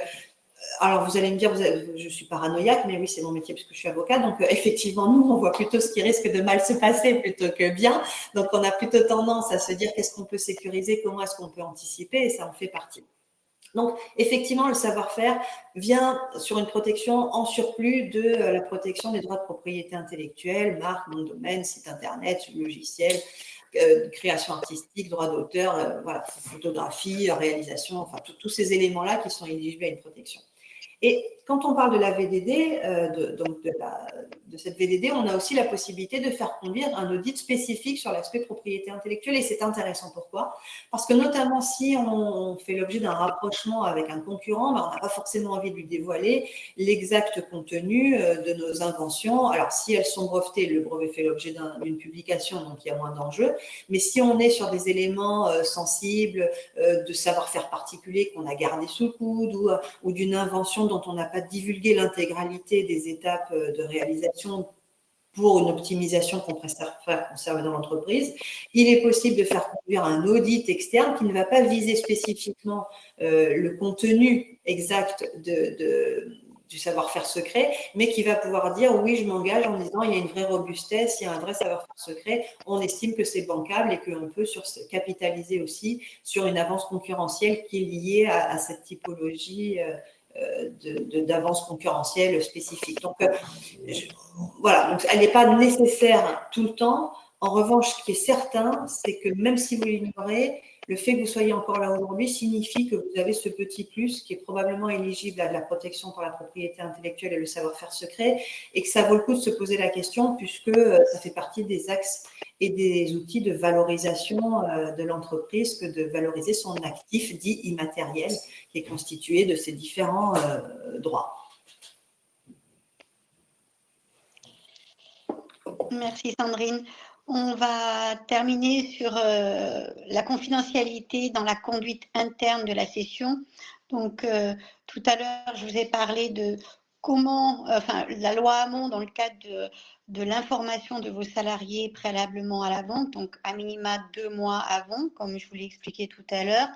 alors vous allez me dire, je suis paranoïaque, mais oui, c'est mon métier puisque je suis avocate. Donc, effectivement, nous, on voit plutôt ce qui risque de mal se passer plutôt que bien. Donc, on a plutôt tendance à se dire qu'est-ce qu'on peut sécuriser, comment est-ce qu'on peut anticiper, et ça en fait partie. Donc, effectivement, le savoir-faire vient sur une protection en surplus de la protection des droits de propriété intellectuelle, marque, nom de domaine, site internet, logiciel, création artistique, droit d'auteur, voilà, photographie, réalisation, enfin, tous ces éléments-là qui sont éligibles à une protection. Et quand on parle de la VDD, de cette VDD, on a aussi la possibilité de faire conduire un audit spécifique sur l'aspect propriété intellectuelle. Et c'est intéressant. Pourquoi? Parce que notamment, si on fait l'objet d'un rapprochement avec un concurrent, on n'a pas forcément envie de lui dévoiler l'exact contenu de nos inventions. Alors, si elles sont brevetées, le brevet fait l'objet d'une publication, donc il y a moins d'enjeux. Mais si on est sur des éléments sensibles, de savoir-faire particulier qu'on a gardé sous le coude ou d'une invention dont on n'a pas divulgué l'intégralité des étapes de réalisation pour une optimisation qu'on préfère conserver dans l'entreprise, il est possible de faire conduire un audit externe qui ne va pas viser spécifiquement le contenu exact du savoir-faire secret, mais qui va pouvoir dire oui, je m'engage en disant il y a une vraie robustesse, il y a un vrai savoir-faire secret, on estime que c'est bancable et qu'on peut capitaliser aussi sur une avance concurrentielle qui est liée à cette typologie d'avance concurrentielle spécifique. Donc, voilà, donc elle n'est pas nécessaire tout le temps. En revanche, ce qui est certain, c'est que même si vous l'ignorez, le fait que vous soyez encore là aujourd'hui signifie que vous avez ce petit plus qui est probablement éligible à de la protection pour la propriété intellectuelle et le savoir-faire secret, et que ça vaut le coup de se poser la question puisque ça fait partie des axes et des outils de valorisation de l'entreprise que de valoriser son actif dit immatériel qui est constitué de ces différents droits. Merci Sandrine. On va terminer sur la confidentialité dans la conduite interne de la session. Donc, tout à l'heure, je vous ai parlé de comment, la loi Hamon dans le cadre de l'information de vos salariés préalablement à la vente, donc à minima 2 mois avant, comme je vous l'ai expliqué tout à l'heure.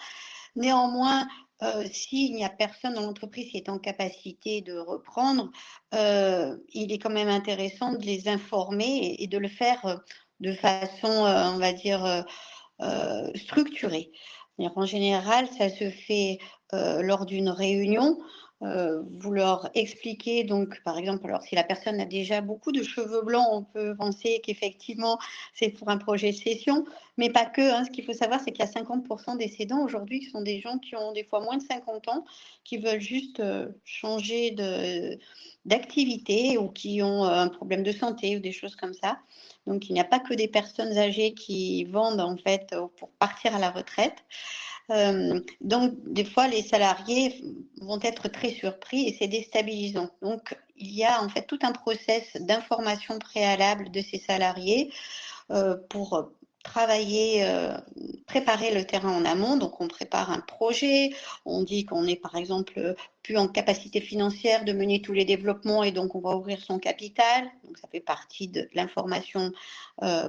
Néanmoins, s'il n'y a personne dans l'entreprise qui est en capacité de reprendre, il est quand même intéressant de les informer et de le faire de façon, on va dire, structurée. En général, ça se fait lors d'une réunion. Vous leur expliquez donc, par exemple, alors si la personne a déjà beaucoup de cheveux blancs, on peut penser qu'effectivement c'est pour un projet de cession, mais pas que. Hein. Ce qu'il faut savoir, c'est qu'il y a 50% des cédants aujourd'hui qui sont des gens qui ont des fois moins de 50 ans, qui veulent juste changer d'activité ou qui ont un problème de santé ou des choses comme ça. Donc, il n'y a pas que des personnes âgées qui vendent en fait pour partir à la retraite. Donc, des fois, les salariés vont être très surpris et c'est déstabilisant. Donc, il y a en fait tout un process d'information préalable de ces salariés pour travailler, préparer le terrain en amont. Donc, on prépare un projet, on dit qu'on est par exemple plus en capacité financière de mener tous les développements et donc on va ouvrir son capital. Donc, ça fait partie de l'information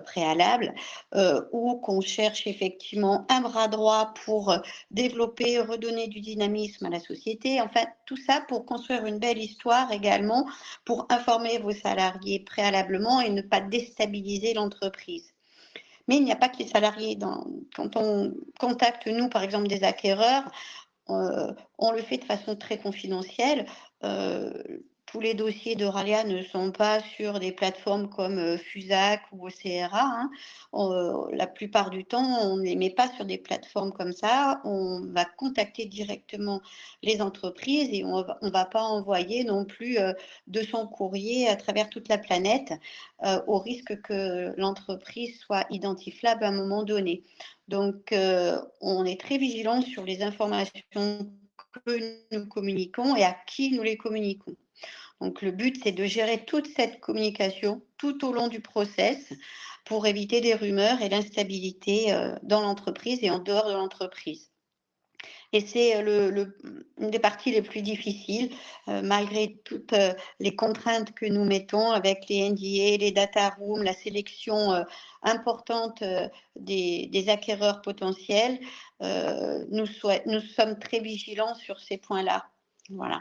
préalable, ou qu'on cherche effectivement un bras droit pour développer, redonner du dynamisme à la société. Enfin, tout ça pour construire une belle histoire également, pour informer vos salariés préalablement et ne pas déstabiliser l'entreprise. Mais il n'y a pas que les salariés. Quand on contacte, nous, par exemple, des acquéreurs, on le fait de façon très confidentielle. Tous les dossiers d'Euralia ne sont pas sur des plateformes comme Fusac ou OCRA. Hein. La plupart du temps, on ne les met pas sur des plateformes comme ça. On va contacter directement les entreprises et on ne va pas envoyer non plus 200 courriers à travers toute la planète au risque que l'entreprise soit identifiable à un moment donné. Donc, on est très vigilant sur les informations que nous communiquons et à qui nous les communiquons. Donc, le but, c'est de gérer toute cette communication tout au long du process pour éviter des rumeurs et l'instabilité dans l'entreprise et en dehors de l'entreprise. Et c'est une des parties les plus difficiles, malgré toutes les contraintes que nous mettons avec les NDA, les data rooms, la sélection importante des acquéreurs potentiels. Nous sommes très vigilants sur ces points-là. Voilà.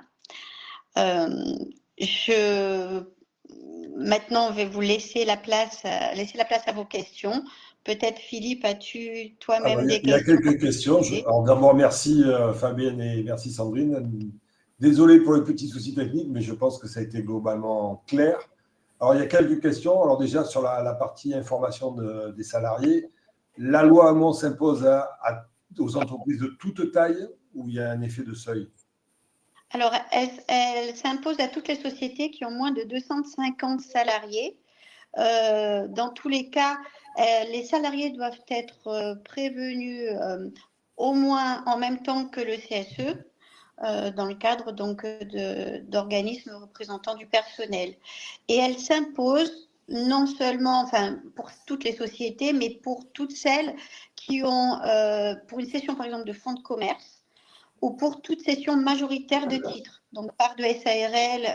Maintenant, je vais vous laisser la place à vos questions. Peut-être, Philippe, as-tu toi-même des questions? Il y a quelques questions. Alors d'abord, merci Fabienne et merci Sandrine. Désolé pour les petits soucis techniques, mais je pense que ça a été globalement clair. Alors, il y a quelques questions. Alors déjà, sur la partie information des salariés, la loi Hamon s'impose aux entreprises de toute taille ou il y a un effet de seuil? Alors, elle s'impose à toutes les sociétés qui ont moins de 250 salariés. Dans tous les cas, les salariés doivent être prévenus au moins en même temps que le CSE, dans le cadre donc d'organismes représentants du personnel. Et elle s'impose non seulement, enfin, pour toutes les sociétés, mais pour toutes celles qui ont, pour une cession par exemple de fonds de commerce, ou pour toute cession majoritaire de titres, donc part de SARL,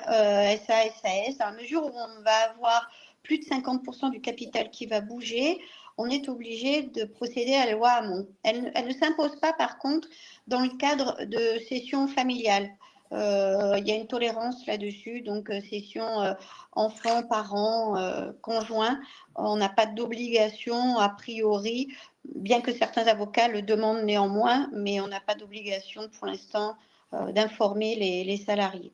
SA, SAS, à mesure où on va avoir plus de 50% du capital qui va bouger, on est obligé de procéder à la loi Hamon. Elle ne s'impose pas, par contre, dans le cadre de cession familiale. Il y a une tolérance là-dessus, donc cession enfants, parents, conjoints, on n'a pas d'obligation a priori, bien que certains avocats le demandent néanmoins, mais on n'a pas d'obligation pour l'instant d'informer les salariés.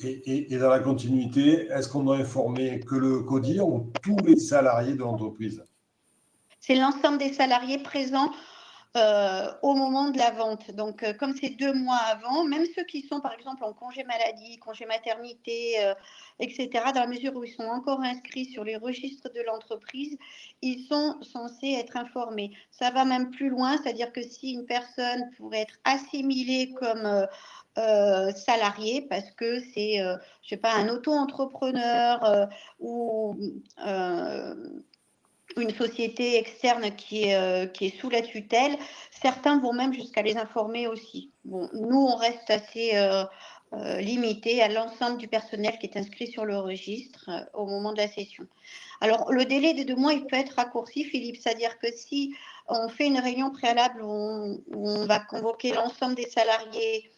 Et dans la continuité, est-ce qu'on doit informer que le CODIR ou tous les salariés de l'entreprise? C'est l'ensemble des salariés présents au moment de la vente. Donc, comme c'est 2 mois avant, même ceux qui sont, par exemple, en congé maladie, congé maternité, etc., dans la mesure où ils sont encore inscrits sur les registres de l'entreprise, ils sont censés être informés. Ça va même plus loin, c'est-à-dire que si une personne pourrait être assimilée comme salarié parce que c'est, je sais pas, un auto-entrepreneur ou une société externe qui est sous la tutelle, certains vont même jusqu'à les informer aussi. Bon, nous, on reste assez limité à l'ensemble du personnel qui est inscrit sur le registre au moment de la cession. Alors, le délai des 2 mois, il peut être raccourci, Philippe, c'est-à-dire que si on fait une réunion préalable où on va convoquer l'ensemble des salariés.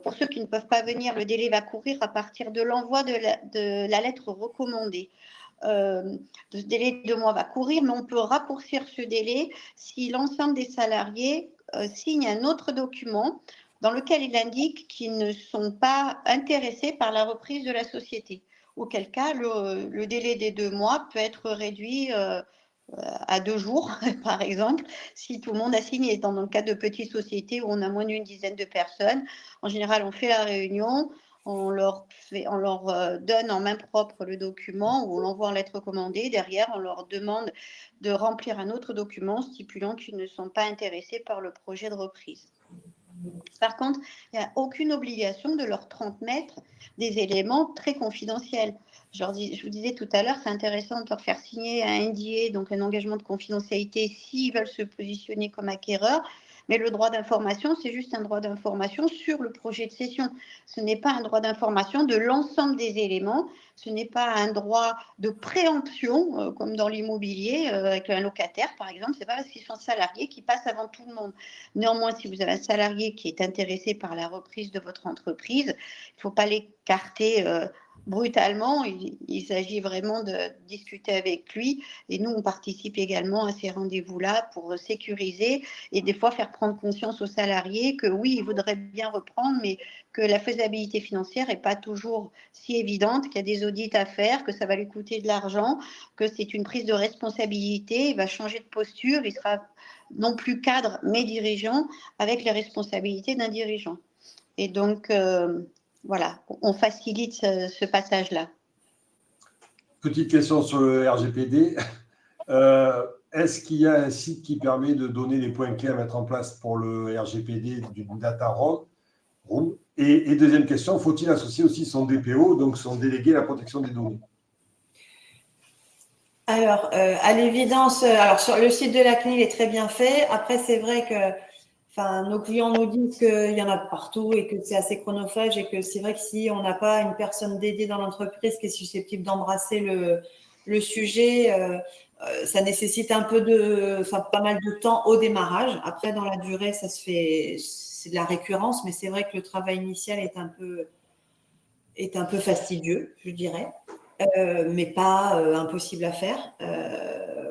Pour ceux qui ne peuvent pas venir, le délai va courir à partir de l'envoi de la lettre recommandée. Ce délai de 2 mois va courir, mais on peut raccourcir ce délai si l'ensemble des salariés signent un autre document dans lequel il indique qu'ils ne sont pas intéressés par la reprise de la société. Auquel cas, le délai des 2 mois peut être réduit à 2 jours, par exemple, si tout le monde a signé. Dans le cas de petites sociétés où on a moins d'une dizaine de personnes, en général, on fait la réunion, on leur donne en main propre le document ou on l'envoie en lettre recommandée. Derrière, on leur demande de remplir un autre document stipulant qu'ils ne sont pas intéressés par le projet de reprise. Par contre, il n'y a aucune obligation de leur transmettre des éléments très confidentiels. Je vous disais tout à l'heure, c'est intéressant de leur faire signer un NDA, donc un engagement de confidentialité, s'ils veulent se positionner comme acquéreurs. Mais le droit d'information, c'est juste un droit d'information sur le projet de cession. Ce n'est pas un droit d'information de l'ensemble des éléments. Ce n'est pas un droit de préemption, comme dans l'immobilier, avec un locataire, par exemple. Ce n'est pas parce qu'ils sont salariés qu'ils passent avant tout le monde. Néanmoins, si vous avez un salarié qui est intéressé par la reprise de votre entreprise, il ne faut pas l'écarter brutalement. Il s'agit vraiment de discuter avec lui. Et nous, on participe également à ces rendez-vous-là pour sécuriser et des fois faire prendre conscience aux salariés que oui, ils voudraient bien reprendre, mais que la faisabilité financière n'est pas toujours si évidente, qu'il y a des audits à faire, que ça va lui coûter de l'argent, que c'est une prise de responsabilité, il va changer de posture, il sera non plus cadre, mais dirigeant, avec les responsabilités d'un dirigeant. Et donc, voilà, on facilite ce passage-là. Petite question sur le RGPD. Est-ce qu'il y a un site qui permet de donner les points clés à mettre en place pour le RGPD du Data Room? Et deuxième question, faut-il associer aussi son DPO, donc son délégué à la protection des données? Alors, à l'évidence, alors sur le site de la CNIL est très bien fait. Après, c'est vrai que nos clients nous disent qu'il y en a partout et que c'est assez chronophage et que c'est vrai que si on n'a pas une personne dédiée dans l'entreprise qui est susceptible d'embrasser le sujet, ça nécessite pas mal de temps au démarrage. Après, dans la durée, ça se fait, c'est de la récurrence, mais c'est vrai que le travail initial est un peu fastidieux, je dirais. Mais pas impossible à faire.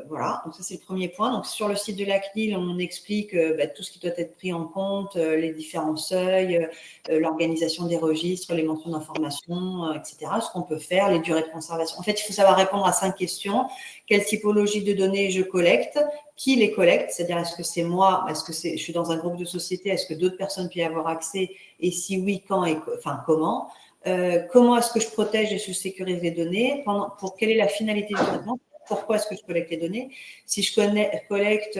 Voilà, donc ça c'est le premier point. Donc sur le site de la CNIL, on explique tout ce qui doit être pris en compte, les différents seuils, l'organisation des registres, les mentions d'information, etc. Ce qu'on peut faire, les durées de conservation. En fait, il faut savoir répondre à 5 questions. Quelle typologie de données je collecte? Qui les collecte? C'est-à-dire, est-ce que c'est moi? Est-ce que je suis dans un groupe de sociétés? Est-ce que d'autres personnes peuvent y avoir accès? Et si oui, quand et comment? Comment est-ce que je protège et je sécurise les données? Pour quelle est la finalité du traitement? Pourquoi est-ce que je collecte les données? Si je collecte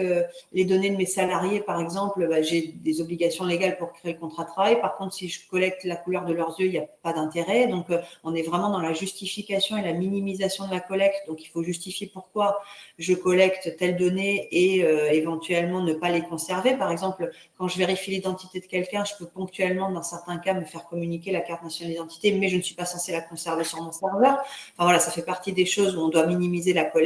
les données de mes salariés, par exemple, j'ai des obligations légales pour créer le contrat de travail. Par contre, si je collecte la couleur de leurs yeux, il n'y a pas d'intérêt. Donc, on est vraiment dans la justification et la minimisation de la collecte. Donc, il faut justifier pourquoi je collecte telles données et éventuellement ne pas les conserver. Par exemple, quand je vérifie l'identité de quelqu'un, je peux ponctuellement, dans certains cas, me faire communiquer la carte nationale d'identité, mais je ne suis pas censée la conserver sur mon serveur. Enfin voilà, ça fait partie des choses où on doit minimiser la collecte.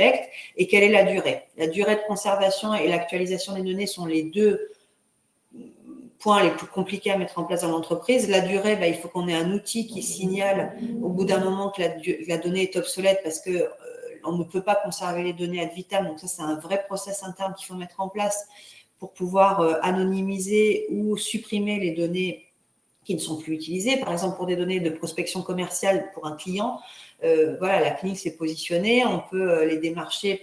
Et quelle est la durée? La durée de conservation et l'actualisation des données sont les deux points les plus compliqués à mettre en place dans l'entreprise. La durée, il faut qu'on ait un outil qui signale au bout d'un moment que la donnée est obsolète parce que on ne peut pas conserver les données ad vitam. Donc ça, c'est un vrai process interne qu'il faut mettre en place pour pouvoir anonymiser ou supprimer les données qui ne sont plus utilisées. Par exemple, pour des données de prospection commerciale pour un client, la clinique s'est positionnée, on peut les démarcher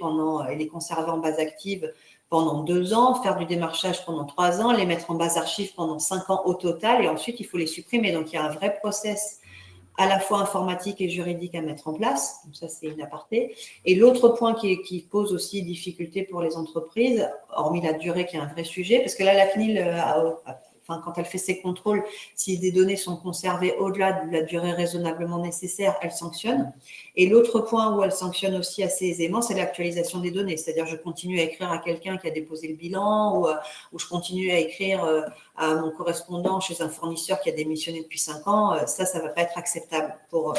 et les conserver en base active pendant 2 ans, faire du démarchage pendant 3 ans, les mettre en base archive pendant 5 ans au total, et ensuite, il faut les supprimer. Donc, il y a un vrai process à la fois informatique et juridique à mettre en place. Donc ça, c'est une aparté. Et l'autre point qui pose aussi difficulté pour les entreprises, hormis la durée qui est un vrai sujet, parce que là, la CNIL quand elle fait ses contrôles, si des données sont conservées au-delà de la durée raisonnablement nécessaire, elle sanctionne. Et l'autre point où elle sanctionne aussi assez aisément, c'est l'actualisation des données. C'est-à-dire, je continue à écrire à quelqu'un qui a déposé le bilan ou je continue à écrire à mon correspondant chez un fournisseur qui a démissionné depuis 5 ans. Ça ne va pas être acceptable pour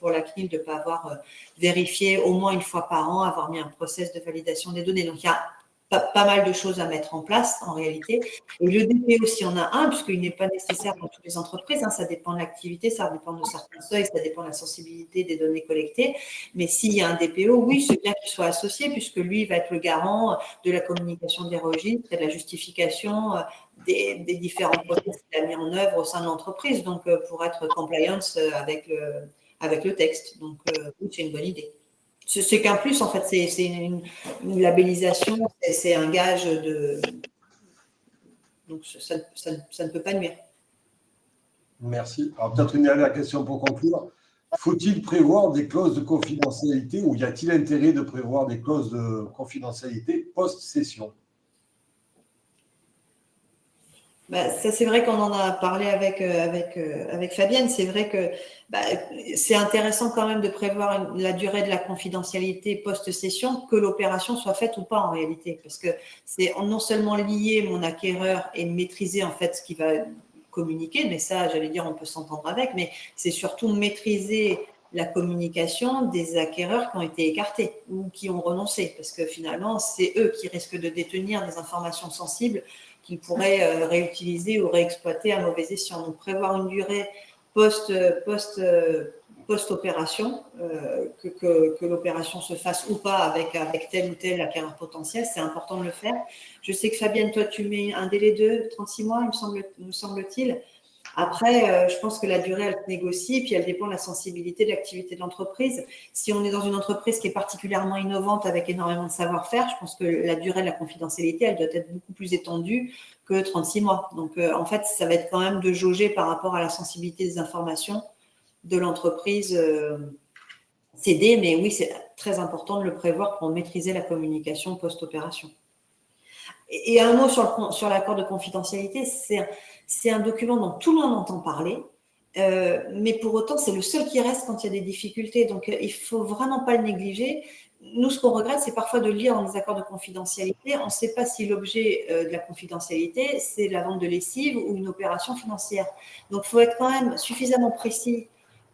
la CNIL de ne pas avoir vérifié au moins une fois par an, avoir mis un process de validation des données. Donc, il y a pas mal de choses à mettre en place en réalité. Et le DPO, s'il y en a un, puisqu'il n'est pas nécessaire dans toutes les entreprises, ça dépend de l'activité, ça dépend de certains seuils, ça dépend de la sensibilité des données collectées. Mais s'il y a un DPO, oui, c'est bien qu'il soit associé, puisque lui va être le garant de la communication des registres et de la justification des différents process qu'il a mis en œuvre au sein de l'entreprise, donc pour être compliance avec le texte. Donc, oui, c'est une bonne idée. C'est qu'un plus, en fait, c'est une labellisation, c'est un gage de… Donc, ça ne peut pas nuire. Merci. Alors, peut-être une dernière question pour conclure. Faut-il prévoir des clauses de confidentialité ou y a-t-il intérêt de prévoir des clauses de confidentialité post-session? Ça, c'est vrai qu'on en a parlé avec Fabienne. C'est vrai que c'est intéressant quand même de prévoir la durée de la confidentialité post-session, que l'opération soit faite ou pas en réalité. Parce que c'est non seulement lier mon acquéreur et maîtriser en fait ce qu'il va communiquer, mais ça, j'allais dire, on peut s'entendre avec, mais c'est surtout maîtriser la communication des acquéreurs qui ont été écartés ou qui ont renoncé. Parce que finalement, c'est eux qui risquent de détenir des informations sensibles qu'ils pourraient réutiliser ou réexploiter à mauvais escient. Donc, prévoir une durée post-opération, que l'opération se fasse ou pas avec tel ou tel acquéreur potentiel, c'est important de le faire. Je sais que Fabienne, toi, tu mets un délai de 36 mois, me semble-t-il. Après, je pense que la durée, elle se négocie, puis elle dépend de la sensibilité de l'activité de l'entreprise. Si on est dans une entreprise qui est particulièrement innovante avec énormément de savoir-faire, je pense que la durée de la confidentialité, elle doit être beaucoup plus étendue que 36 mois. Donc, en fait, ça va être quand même de jauger par rapport à la sensibilité des informations de l'entreprise cédée. Mais oui, c'est très important de le prévoir pour maîtriser la communication post-opération. Et un mot sur l'accord de confidentialité, c'est un document dont tout le monde entend parler, mais pour autant, c'est le seul qui reste quand il y a des difficultés. Donc, il ne faut vraiment pas le négliger. Nous, ce qu'on regrette, c'est parfois de lire dans des accords de confidentialité. On ne sait pas si l'objet de la confidentialité, c'est la vente de lessive ou une opération financière. Donc, il faut être quand même suffisamment précis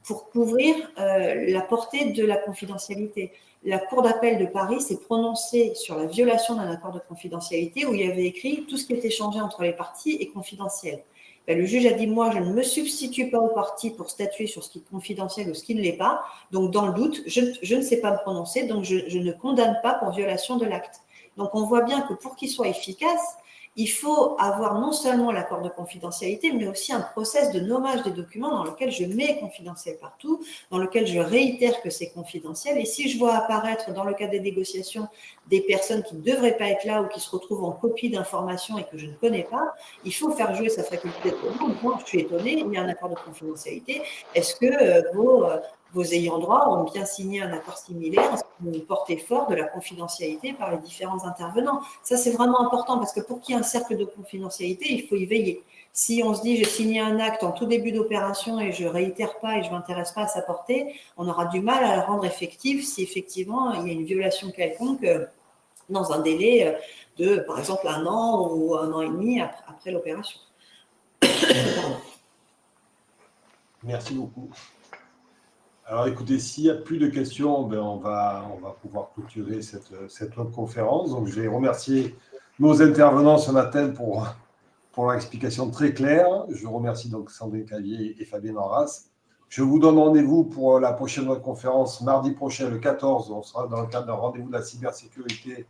pour couvrir la portée de la confidentialité. La Cour d'appel de Paris s'est prononcée sur la violation d'un accord de confidentialité où il y avait écrit « Tout ce qui est échangé entre les parties est confidentiel ». Le juge a dit « Moi, je ne me substitue pas aux parties pour statuer sur ce qui est confidentiel ou ce qui ne l'est pas. Donc, dans le doute, je ne sais pas me prononcer, donc je ne condamne pas pour violation de l'acte. » Donc, on voit bien que pour qu'il soit efficace, il faut avoir non seulement l'accord de confidentialité, mais aussi un process de nommage des documents dans lequel je mets confidentiel partout, dans lequel je réitère que c'est confidentiel. Et si je vois apparaître dans le cadre des négociations des personnes qui ne devraient pas être là ou qui se retrouvent en copie d'informations et que je ne connais pas, il faut faire jouer sa faculté de je suis étonnée, il y a un accord de confidentialité. Est-ce que vos ayants droit ont bien signé un accord similaire, une portée forte de la confidentialité par les différents intervenants. Ça, c'est vraiment important parce que pour qu'il y ait un cercle de confidentialité, il faut y veiller. Si on se dit, j'ai signé un acte en tout début d'opération et je ne réitère pas et je ne m'intéresse pas à sa portée, on aura du mal à la rendre effective si effectivement il y a une violation quelconque dans un délai de, par exemple, 1 an ou 1 an et demi après l'opération. Merci beaucoup. Alors écoutez, s'il n'y a plus de questions, on va pouvoir clôturer cette webconférence. Donc je vais remercier nos intervenants ce matin pour leur explication très claire. Je remercie donc Sandrine Clavier et Fabienne Enras. Je vous donne rendez-vous pour la prochaine webconférence mardi prochain, le 14. On sera dans le cadre d'un rendez-vous de la cybersécurité.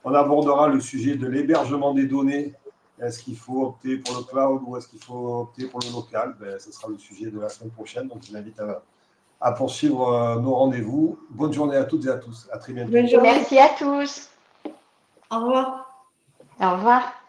On abordera le sujet de l'hébergement des données. Est-ce qu'il faut opter pour le cloud ou est-ce qu'il faut opter pour le local? Ce sera le sujet de la semaine prochaine. Donc je vous invite à poursuivre nos rendez-vous. Bonne journée à toutes et à tous. À très bientôt. Merci à tous. Au revoir. Au revoir.